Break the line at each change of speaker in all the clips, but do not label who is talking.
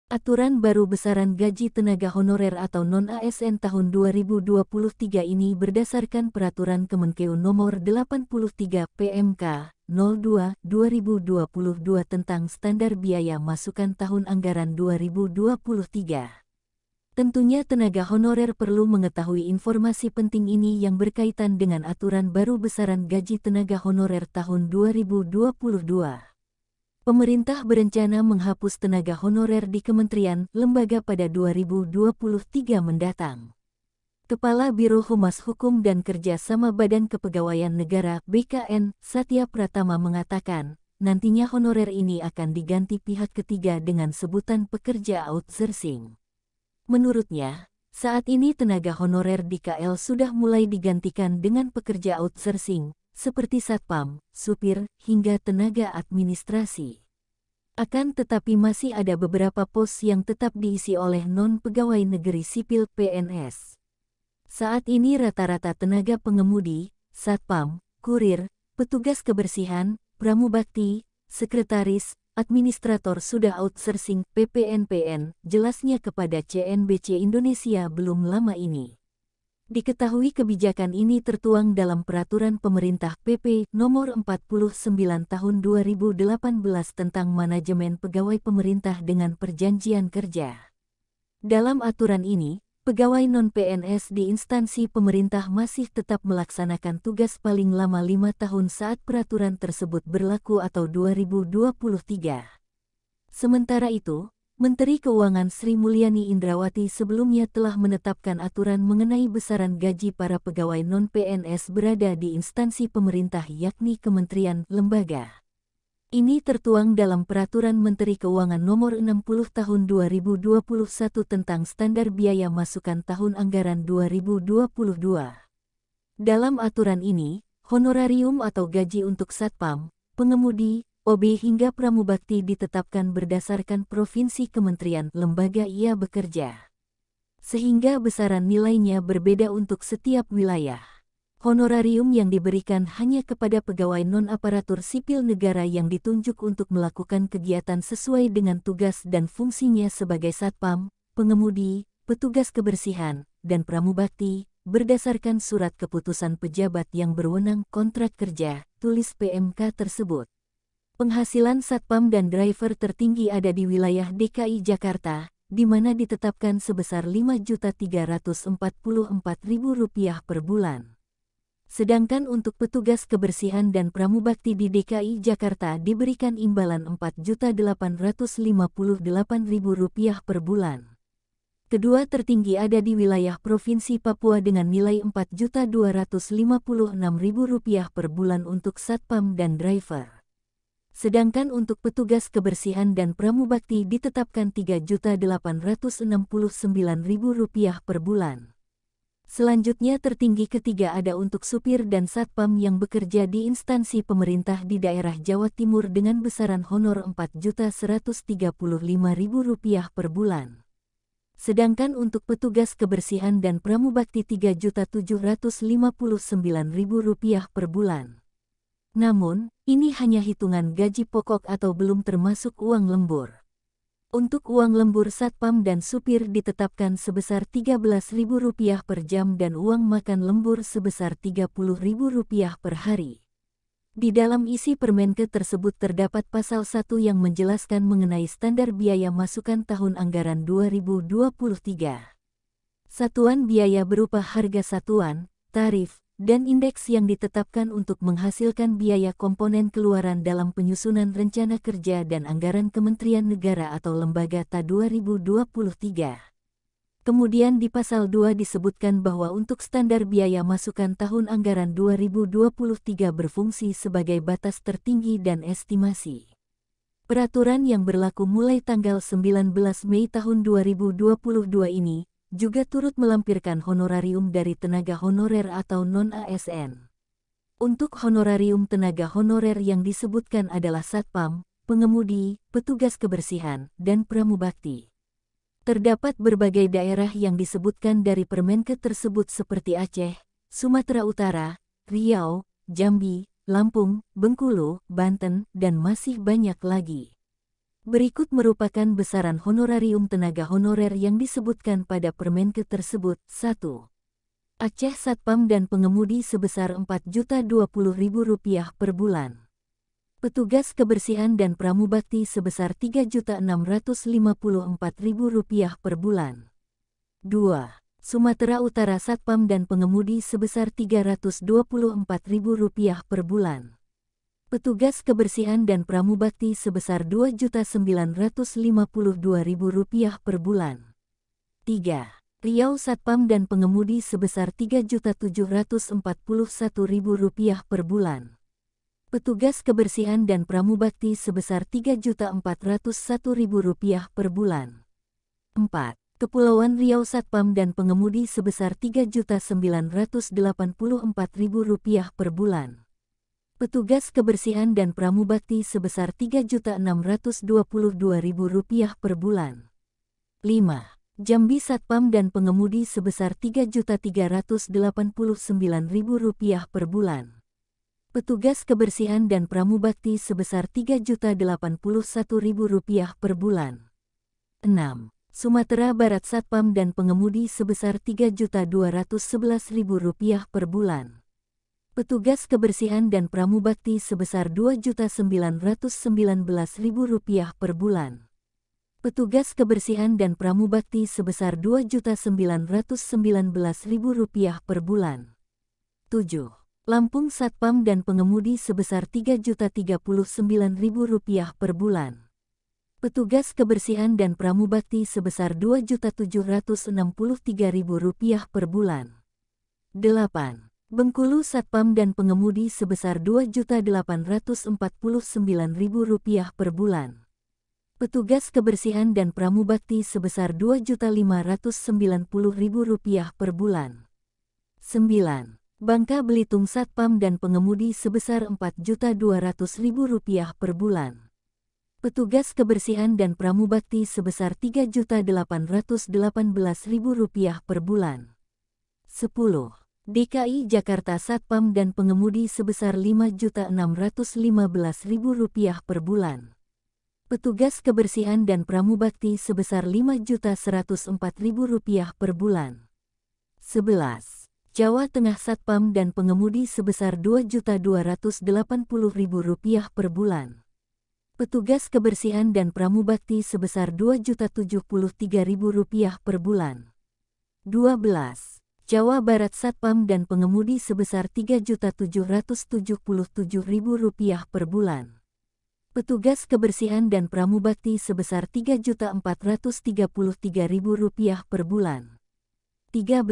Aturan baru besaran gaji tenaga honorer atau non-ASN tahun 2023 ini berdasarkan Peraturan Kemenkeu Nomor 83 PMK 02/2022 tentang standar biaya masukan tahun anggaran 2023. Tentunya tenaga honorer perlu mengetahui informasi penting ini yang berkaitan dengan aturan baru besaran gaji tenaga honorer tahun 2022. Pemerintah berencana menghapus tenaga honorer di kementerian, lembaga pada 2023 mendatang. Kepala Biro Humas Hukum dan Kerja Sama Badan Kepegawaian Negara (BKN), Satya Pratama mengatakan, nantinya honorer ini akan diganti pihak ketiga dengan sebutan pekerja outsourcing. Menurutnya, saat ini tenaga honorer di KL sudah mulai digantikan dengan pekerja outsourcing, seperti satpam, supir, hingga tenaga administrasi. Akan tetapi masih ada beberapa pos yang tetap diisi oleh non-pegawai negeri sipil PNS. Saat ini rata-rata tenaga pengemudi, satpam, kurir, petugas kebersihan, pramubakti, sekretaris, administrator sudah outsourcing PPNPN, jelasnya kepada CNBC Indonesia belum lama ini. Diketahui kebijakan ini tertuang dalam Peraturan Pemerintah PP Nomor 49 Tahun 2018 tentang Manajemen Pegawai Pemerintah dengan Perjanjian Kerja. Dalam aturan ini, pegawai non-PNS di instansi pemerintah masih tetap melaksanakan tugas paling lama 5 tahun saat peraturan tersebut berlaku atau 2023. Sementara itu, Menteri Keuangan Sri Mulyani Indrawati sebelumnya telah menetapkan aturan mengenai besaran gaji para pegawai non-PNS berada di instansi pemerintah yakni kementerian, lembaga. Ini tertuang dalam Peraturan Menteri Keuangan Nomor 60 Tahun 2021 tentang Standar Biaya Masukan Tahun Anggaran 2022. Dalam aturan ini, honorarium atau gaji untuk satpam, pengemudi, OB hingga pramubakti ditetapkan berdasarkan provinsi kementerian lembaga ia bekerja. Sehingga besaran nilainya berbeda untuk setiap wilayah. Honorarium yang diberikan hanya kepada pegawai non-aparatur sipil negara yang ditunjuk untuk melakukan kegiatan sesuai dengan tugas dan fungsinya sebagai satpam, pengemudi, petugas kebersihan, dan pramubakti, berdasarkan surat keputusan pejabat yang berwenang kontrak kerja, tulis PMK tersebut. Penghasilan satpam dan driver tertinggi ada di wilayah DKI Jakarta, di mana ditetapkan sebesar Rp5.344.000 per bulan. Sedangkan untuk petugas kebersihan dan pramubakti di DKI Jakarta diberikan imbalan Rp4.858.000 per bulan. Kedua tertinggi ada di wilayah Provinsi Papua dengan nilai Rp4.256.000 per bulan untuk satpam dan driver. Sedangkan untuk petugas kebersihan dan pramubakti ditetapkan Rp3.869.000 per bulan. Selanjutnya tertinggi ketiga ada untuk supir dan satpam yang bekerja di instansi pemerintah di daerah Jawa Timur dengan besaran honor Rp4.135.000 per bulan. Sedangkan untuk petugas kebersihan dan pramubakti Rp3.759.000 per bulan. Namun, ini hanya hitungan gaji pokok atau belum termasuk uang lembur. Untuk uang lembur satpam dan supir ditetapkan sebesar Rp13.000 per jam dan uang makan lembur sebesar Rp30.000 per hari. Di dalam isi Permenkeu tersebut terdapat pasal 1 yang menjelaskan mengenai standar biaya masukan tahun anggaran 2023. Satuan biaya berupa harga satuan, tarif, dan indeks yang ditetapkan untuk menghasilkan biaya komponen keluaran dalam penyusunan rencana kerja dan anggaran Kementerian Negara atau Lembaga TA 2023. Kemudian di pasal 2 disebutkan bahwa untuk standar biaya masukan tahun anggaran 2023 berfungsi sebagai batas tertinggi dan estimasi. Peraturan yang berlaku mulai tanggal 19 Mei tahun 2022 ini juga turut melampirkan honorarium dari tenaga honorer atau non-ASN. Untuk honorarium tenaga honorer yang disebutkan adalah satpam, pengemudi, petugas kebersihan, dan pramubakti. Terdapat berbagai daerah yang disebutkan dari Permenkeu tersebut seperti Aceh, Sumatera Utara, Riau, Jambi, Lampung, Bengkulu, Banten, dan masih banyak lagi. Berikut merupakan besaran honorarium tenaga honorer yang disebutkan pada Permenkes tersebut. 1. Aceh Satpam dan pengemudi sebesar Rp4.020.000 per bulan. Petugas kebersihan dan pramubakti sebesar Rp3.654.000 per bulan. 2. Sumatera Utara Satpam dan pengemudi sebesar Rp324.000 per bulan. Petugas kebersihan dan pramubakti sebesar Rp2.952.000 per bulan. 3. Riau Satpam dan pengemudi sebesar Rp3.741.000 per bulan. Petugas kebersihan dan pramubakti sebesar Rp3.401.000 per bulan. 4. Kepulauan Riau Satpam dan pengemudi sebesar Rp3.984.000 per bulan. Petugas kebersihan dan pramubakti sebesar Rp3.622.000 per bulan. 5. Jambi Satpam dan pengemudi sebesar Rp3.389.000 per bulan. Petugas kebersihan dan pramubakti sebesar Rp3.081.000 per bulan. 6. Sumatera Barat Satpam dan pengemudi sebesar Rp3.211.000 per bulan. Petugas kebersihan dan pramubakti sebesar Rp2.919.000 per bulan. Petugas kebersihan dan pramubakti sebesar Rp2.919.000 per bulan. 7. Lampung Satpam dan pengemudi sebesar Rp3.039.000 per bulan. Petugas kebersihan dan pramubakti sebesar Rp2.763.000 per bulan. 8. Bengkulu Satpam dan pengemudi sebesar Rp2.849.000 per bulan. Petugas kebersihan dan pramubakti sebesar Rp2.590.000 per bulan. 9. Bangka Belitung Satpam dan pengemudi sebesar Rp4.200.000 per bulan. Petugas kebersihan dan pramubakti sebesar Rp3.818.000 per bulan. 10. DKI Jakarta Satpam dan pengemudi sebesar Rp5.615.000 per bulan. Petugas kebersihan dan pramubakti sebesar Rp5.104.000 per bulan. 11. Jawa Tengah Satpam dan pengemudi sebesar Rp2.280.000 per bulan. Petugas kebersihan dan pramubakti sebesar Rp2.073.000 per bulan. 12. Jawa Barat Satpam dan pengemudi sebesar Rp3.777.000 per bulan. Petugas kebersihan dan pramubakti sebesar Rp3.433.000 per bulan. 13.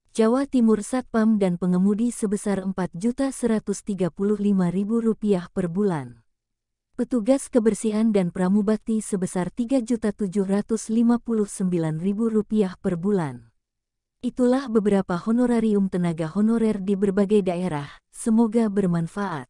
Jawa Timur Satpam dan pengemudi sebesar Rp4.135.000 per bulan. Petugas kebersihan dan pramubakti sebesar Rp3.759.000 per bulan. Itulah beberapa honorarium tenaga honorer di berbagai daerah, semoga bermanfaat.